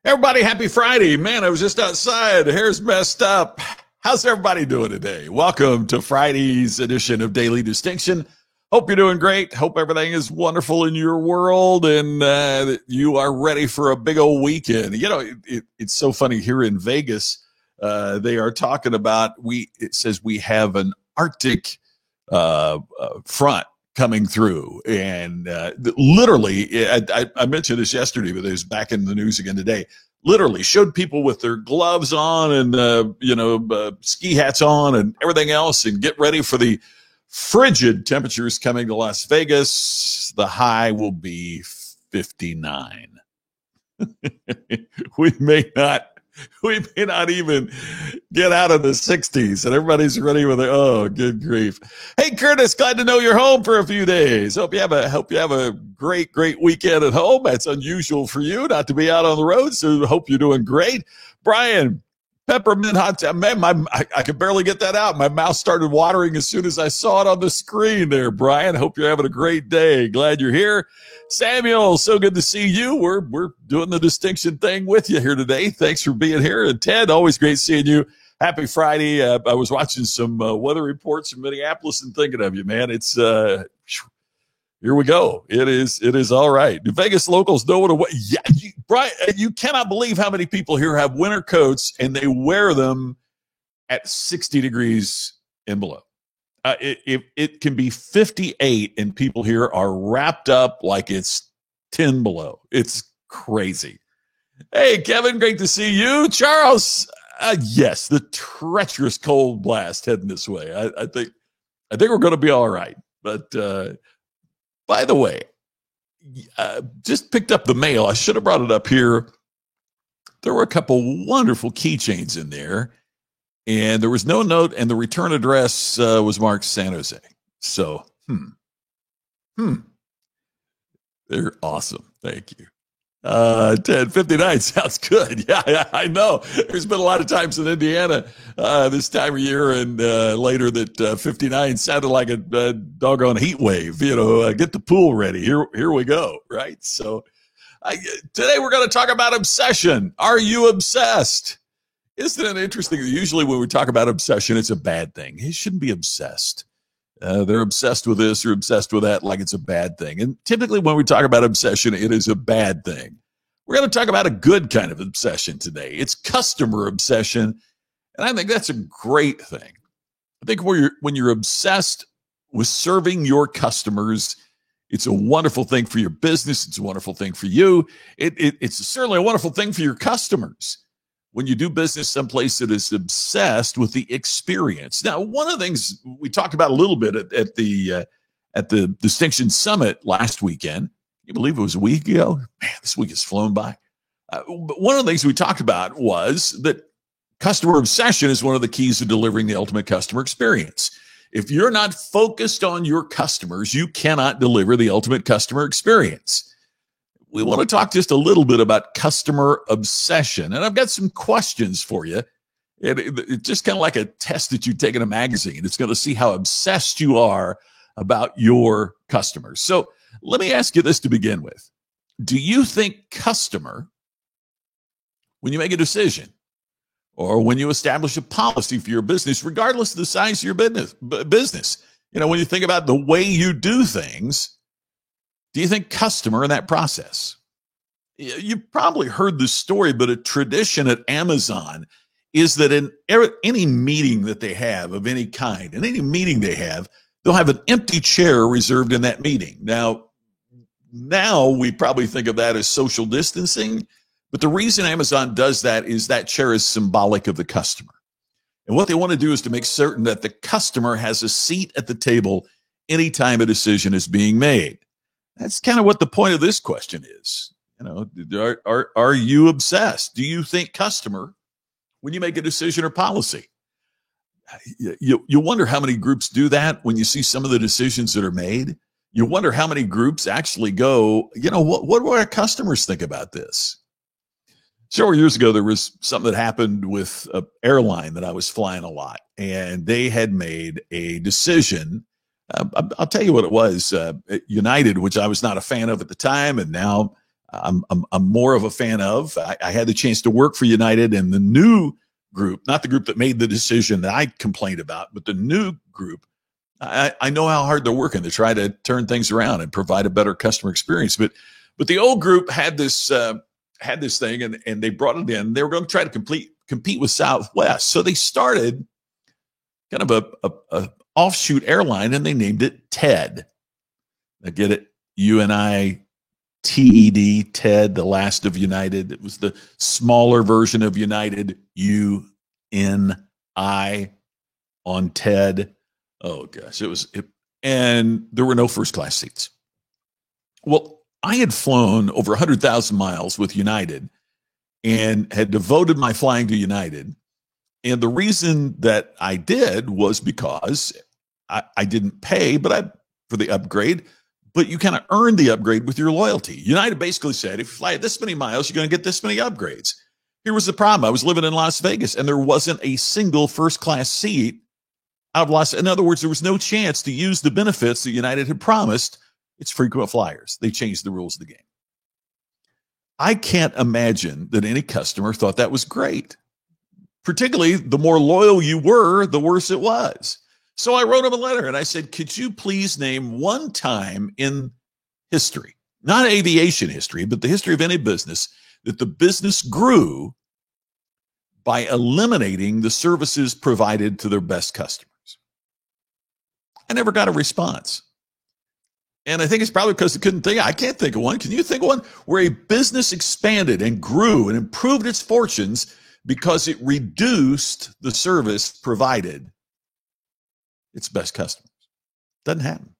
Everybody, happy Friday. Man, I was just outside. Hair's messed up. How's everybody doing today? Welcome to Friday's edition of Daily Distinction. Hope you're doing great. Hope everything is wonderful in your world and that you are ready for a big old weekend. You know, it's so funny here in Vegas. They are talking about, it says we have an Arctic front coming through. And literally, I mentioned this yesterday, but it was back in the news again today. Literally showed people with their gloves on and, ski hats on and everything else and get ready for the frigid temperatures coming to Las Vegas. The high will be 59. We may not even get out of the 60s, and everybody's ready with it. Oh, good grief. Hey, Curtis, glad to know you're home for a few days. Hope you have a great weekend at home. That's unusual for you not to be out on the road, so hope you're doing great. Brian, peppermint hot chocolate. Man, I could barely get that out. My mouth started watering as soon as I saw it on the screen there, Brian. Hope you're having a great day. Glad you're here. Samuel, so good to see you. We're doing the distinction thing with you here today. Thanks for being here. And Ted, always great seeing you. Happy Friday. I was watching some weather reports from Minneapolis and thinking of you, man. It's here we go. It is all right. Do Vegas locals know what a yeah, Brian, you cannot believe how many people here have winter coats and they wear them at 60 degrees and below. It can be 58 and people here are wrapped up like it's 10 below. It's crazy. Hey, Kevin, great to see you. Charles, yes, the treacherous cold blast heading this way. I think we're going to be all right. But by the way, just picked up the mail. I should have brought it up here. There were a couple wonderful keychains in there. And there was no note, and the return address was marked San Jose. So, they're awesome. Thank you. 10:59 sounds good. Yeah, I know. There's been a lot of times in Indiana this time of year and later that 59 sounded like a doggone heat wave. Get the pool ready. Here we go. Right. So, today we're going to talk about obsession. Are you obsessed? Isn't it interesting that usually when we talk about obsession, it's a bad thing? You shouldn't be obsessed. They're obsessed with this or obsessed with that like it's a bad thing. And typically when we talk about obsession, it is a bad thing. We're going to talk about a good kind of obsession today. It's customer obsession. And I think that's a great thing. I think when you're obsessed with serving your customers, it's a wonderful thing for your business. It's a wonderful thing for you. It's certainly a wonderful thing for your customers. When you do business someplace that is obsessed with the experience. Now, one of the things we talked about a little bit at the Distinction Summit last weekend, you believe it was a week ago? Man, this week has flown by. But one of the things we talked about was that customer obsession is one of the keys to delivering the ultimate customer experience. If you're not focused on your customers, you cannot deliver the ultimate customer experience. We want to talk just a little bit about customer obsession. And I've got some questions for you. It's just kind of like a test that you take in a magazine. It's going to see how obsessed you are about your customers. So let me ask you this to begin with. Do you think customer, when you make a decision or when you establish a policy for your business, regardless of the size of your business, when you think about the way you do things, do you think customer in that process? You probably heard this story, but a tradition at Amazon is that in any meeting that they have of any kind, in any meeting they have, they'll have an empty chair reserved in that meeting. Now we probably think of that as social distancing, but the reason Amazon does that is that chair is symbolic of the customer. And what they want to do is to make certain that the customer has a seat at the table anytime a decision is being made. That's kind of what the point of this question is. Are you obsessed? Do you think customer when you make a decision or policy? You wonder how many groups do that when you see some of the decisions that are made. You wonder how many groups actually go, what do our customers think about this? Several years ago, there was something that happened with an airline that I was flying a lot, and they had made a decision. I'll tell you what it was. United, which I was not a fan of at the time, and now I'm more of a fan of. I had the chance to work for United, and the new group, not the group that made the decision that I complained about, but the new group, I know how hard they're working to try to turn things around and provide a better customer experience. But the old group had this thing, and they brought it in. They were going to try to compete with Southwest, so they started kind of a offshoot airline, and they named it TED. I get it, UNITED, TED, the last of United. It was the smaller version of United, UNI on TED. Oh gosh, and there were no first class seats. Well, I had flown over 100,000 miles with United and had devoted my flying to United. And the reason that I did was because I didn't pay for the upgrade, but you kind of earn the upgrade with your loyalty. United basically said, if you fly this many miles, you're going to get this many upgrades. Here was the problem. I was living in Las Vegas, and there wasn't a single first class seat out of in other words, there was no chance to use the benefits that United had promised its frequent flyers. They changed the rules of the game. I can't imagine that any customer thought that was great. Particularly, the more loyal you were, the worse it was. So I wrote him a letter and I said, could you please name one time in history, not aviation history, but the history of any business, that the business grew by eliminating the services provided to their best customers? I never got a response. And I think it's probably because I can't think of one. Can you think of one where a business expanded and grew and improved its fortunes because it reduced the service provided its best customers? Doesn't happen.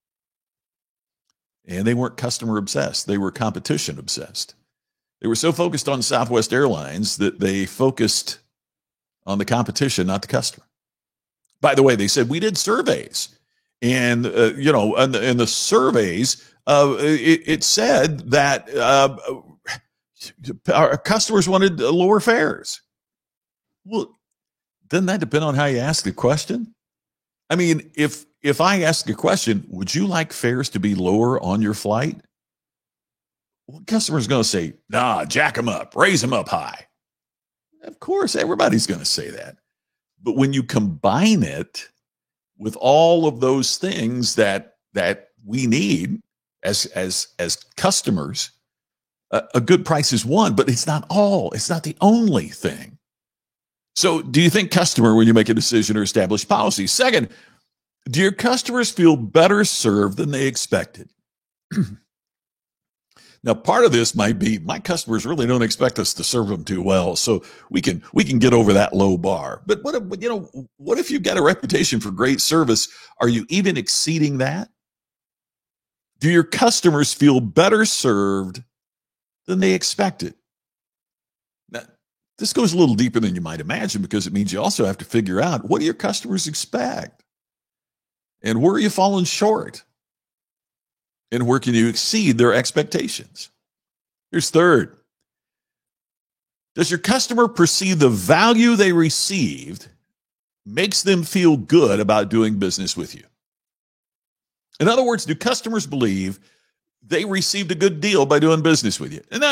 And they weren't customer obsessed. They were competition obsessed. They were so focused on Southwest Airlines that they focused on the competition, not the customer. By the way, they said, we did surveys. And, in the surveys, it said that our customers wanted lower fares. Well, doesn't that depend on how you ask the question? I mean, if I ask a question, would you like fares to be lower on your flight? Well, customer's going to say, nah, jack them up, raise them up high. Of course, everybody's going to say that. But when you combine it with all of those things that we need as customers, a good price is one, but it's not all. It's not the only thing. So do you think customer when you make a decision or establish policy? Second, do your customers feel better served than they expected? Now, part of this might be my customers really don't expect us to serve them too well, so we can get over that low bar. But what if you've got a reputation for great service? Are you even exceeding that? Do your customers feel better served than they expected? Now, this goes a little deeper than you might imagine because it means you also have to figure out what do your customers expect, and where are you falling short? And where can you exceed their expectations? Here's third. Does your customer perceive the value they received makes them feel good about doing business with you? In other words, do customers believe they received a good deal by doing business with you? And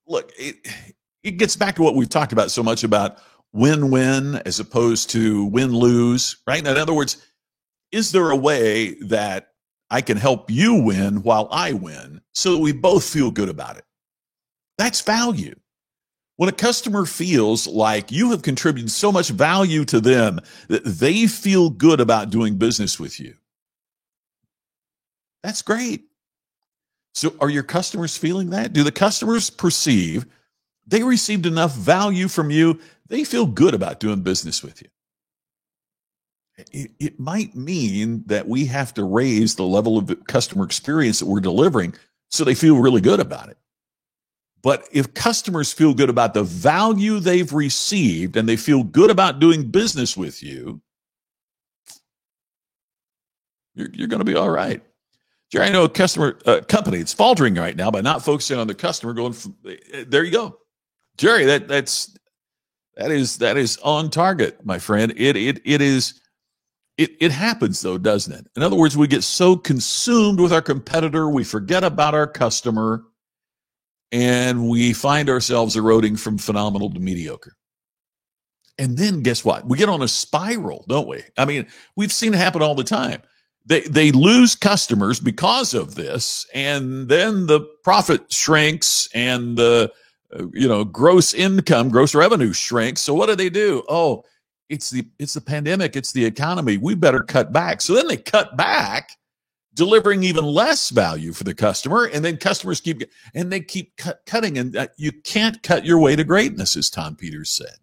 look, it gets back to what we've talked about so much about win-win as opposed to win-lose, right? Now, in other words, is there a way that I can help you win while I win so that we both feel good about it? That's value. When a customer feels like you have contributed so much value to them that they feel good about doing business with you, that's great. So are your customers feeling that? Do the customers perceive they received enough value from you, they feel good about doing business with you? It might mean that we have to raise the level of customer experience that we're delivering so they feel really good about it. But if customers feel good about the value they've received and they feel good about doing business with you, you're going to be all right. Jerry, I know a company that's faltering right now by not focusing on the customer. There you go, Jerry. That is on target, my friend. It happens though, doesn't it? In other words, we get so consumed with our competitor, we forget about our customer, and we find ourselves eroding from phenomenal to mediocre. And then guess what? We get on a spiral, don't we? I mean, we've seen it happen all the time. They lose customers because of this, and then the profit shrinks and the gross revenue shrinks. So what do? Oh, it's the pandemic, it's the economy. We better cut back. So then they cut back, delivering even less value for the customer, and then customers keep cutting. And you can't cut your way to greatness, as Tom Peters said.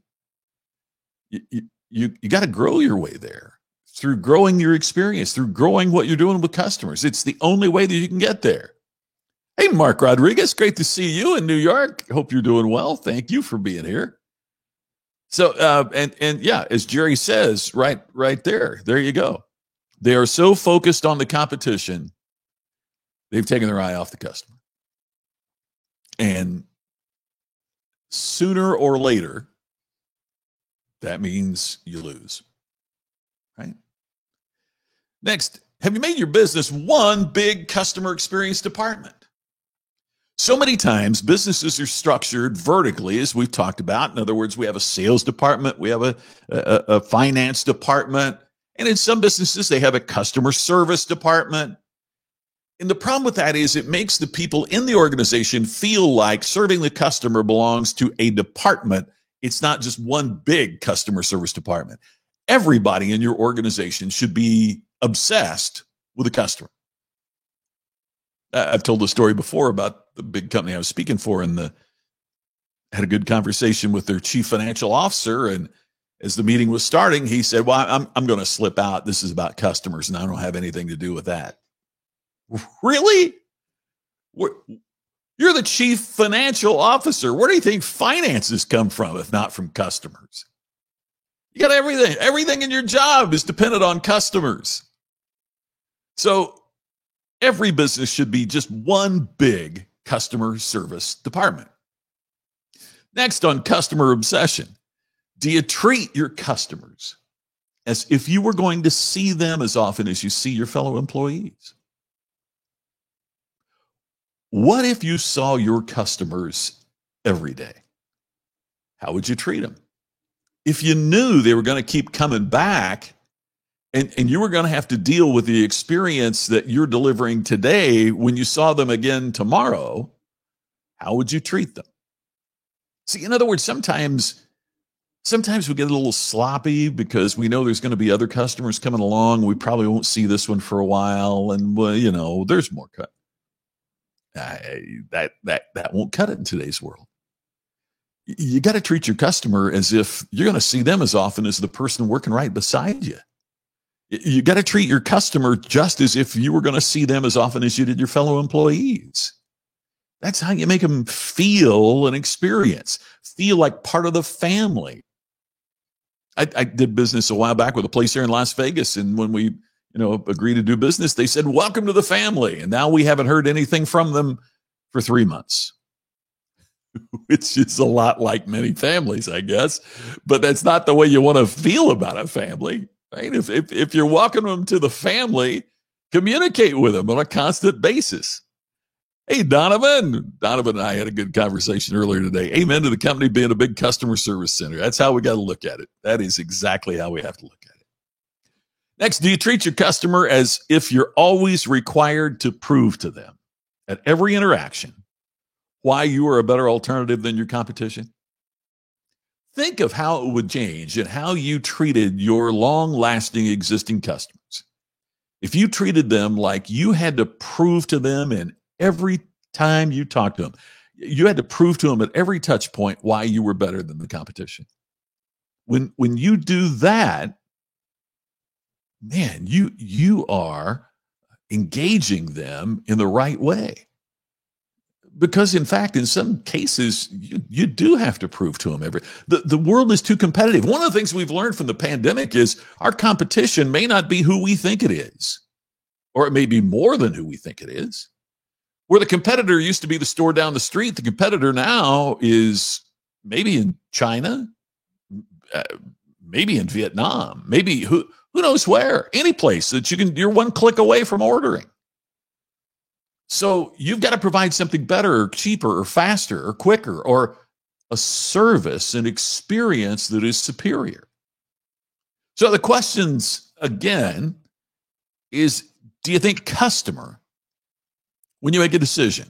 You got to grow your way there through growing your experience, through growing what you're doing with customers. It's the only way that you can get there. Hey, Mark Rodriguez, great to see you in New York. Hope you're doing well. Thank you for being here. So, and yeah, as Jerry says, right there you go. They are so focused on the competition, they've taken their eye off the customer. And sooner or later, that means you lose, right? Next, have you made your business one big customer experience department? So many times businesses are structured vertically, as we've talked about. In other words, we have a sales department, we have a finance department, and in some businesses, they have a customer service department. And the problem with that is it makes the people in the organization feel like serving the customer belongs to a department. It's not just one big customer service department. Everybody in your organization should be obsessed with the customer. I've told the story before about the big company I was speaking for, and had a good conversation with their chief financial officer. And as the meeting was starting, he said, "Well, I'm going to slip out. This is about customers, and I don't have anything to do with that." Really? You're the chief financial officer. Where do you think finances come from, if not from customers? You got everything. Everything in your job is dependent on customers. So every business should be just one big customer service department. Next, on customer obsession, do you treat your customers as if you were going to see them as often as you see your fellow employees? What if you saw your customers every day? How would you treat them? If you knew they were going to keep coming back, and you were going to have to deal with the experience that you're delivering today when you saw them again tomorrow, how would you treat them? See, in other words, sometimes we get a little sloppy because we know there's going to be other customers coming along. We probably won't see this one for a while, and there's more cut. That won't cut it in today's world. You got to treat your customer as if you're going to see them as often as the person working right beside you. You got to treat your customer just as if you were going to see them as often as you did your fellow employees. That's how you make them feel an experience, feel like part of the family. I did business a while back with a place here in Las Vegas, and when we agreed to do business, they said, "Welcome to the family." And now we haven't heard anything from them for 3 months. It's just a lot like many families, I guess. But that's not the way you want to feel about a family, right? If you're welcoming them to the family, communicate with them on a constant basis. Hey, Donovan. Donovan and I had a good conversation earlier today. Amen to the company being a big customer service center. That's how we got to look at it. That is exactly how we have to look at it. Next, do you treat your customer as if you're always required to prove to them at every interaction why you are a better alternative than your competition? Think of how it would change and how you treated your long-lasting existing customers. If you treated them like you had to prove to them in every time you talked to them, you had to prove to them at every touch point why you were better than the competition. When you do that, man, you are engaging them in the right way. Because, in fact, in some cases, you do have to prove to them the world is too competitive. One of the things we've learned from the pandemic is our competition may not be who we think it is. or it may be more than who we think it is. Where the competitor used to be the store down the street, the competitor now is maybe in China, maybe in Vietnam, maybe who knows where, any place that you're one click away from ordering. So you've got to provide something better or cheaper or faster or quicker, or a service and experience that is superior. So the questions again is, do you think customer, when you make a decision,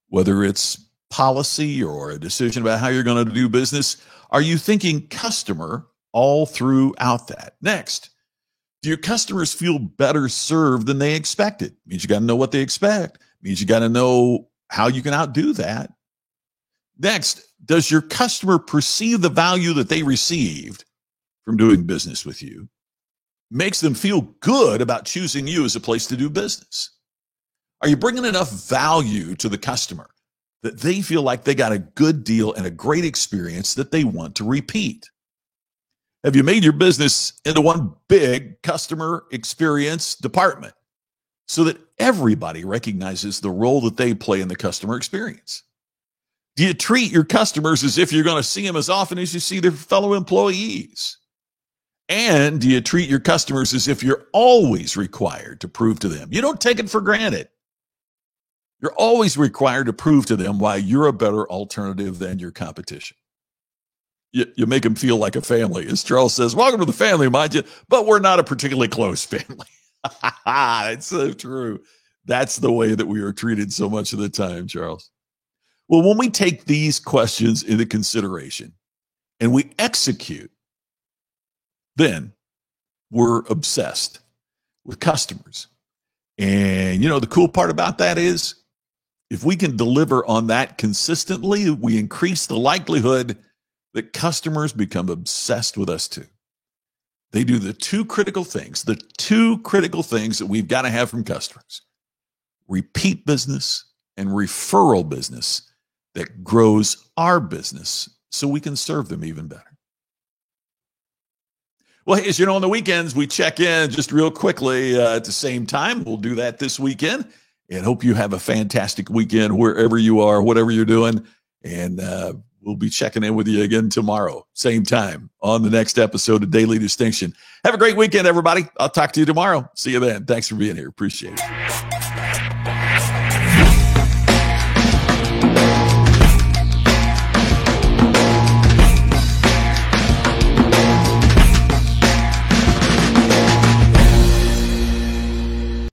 whether it's policy or a decision about how you're going to do business, are you thinking customer all throughout that? Next, do your customers feel better served than they expected? Means you got to know what they expect. Means you got to know how you can outdo that. Next, does your customer perceive the value that they received from doing business with you makes them feel good about choosing you as a place to do business? Are you bringing enough value to the customer that they feel like they got a good deal and a great experience that they want to repeat? Have you made your business into one big customer experience department so that everybody recognizes the role that they play in the customer experience? Do you treat your customers as if you're going to see them as often as you see their fellow employees? And do you treat your customers as if you're always required to prove to them? You don't take it for granted. You're always required to prove to them why you're a better alternative than your competition. You make them feel like a family. As Charles says, welcome to the family, mind you, but we're not a particularly close family. It's so true. That's the way that we are treated so much of the time, Charles. Well, when we take these questions into consideration and we execute, then we're obsessed with customers. And, the cool part about that is if we can deliver on that consistently, we increase the likelihood that customers become obsessed with us too. They do the two critical things that we've got to have from customers: repeat business and referral business that grows our business so we can serve them even better. Well, as you know, on the weekends, we check in just real quickly at the same time. We'll do that this weekend, and hope you have a fantastic weekend wherever you are, whatever you're doing. And we'll be checking in with you again tomorrow, same time, on the next episode of Daily Distinction. Have a great weekend, everybody. I'll talk to you tomorrow. See you then. Thanks for being here. Appreciate it.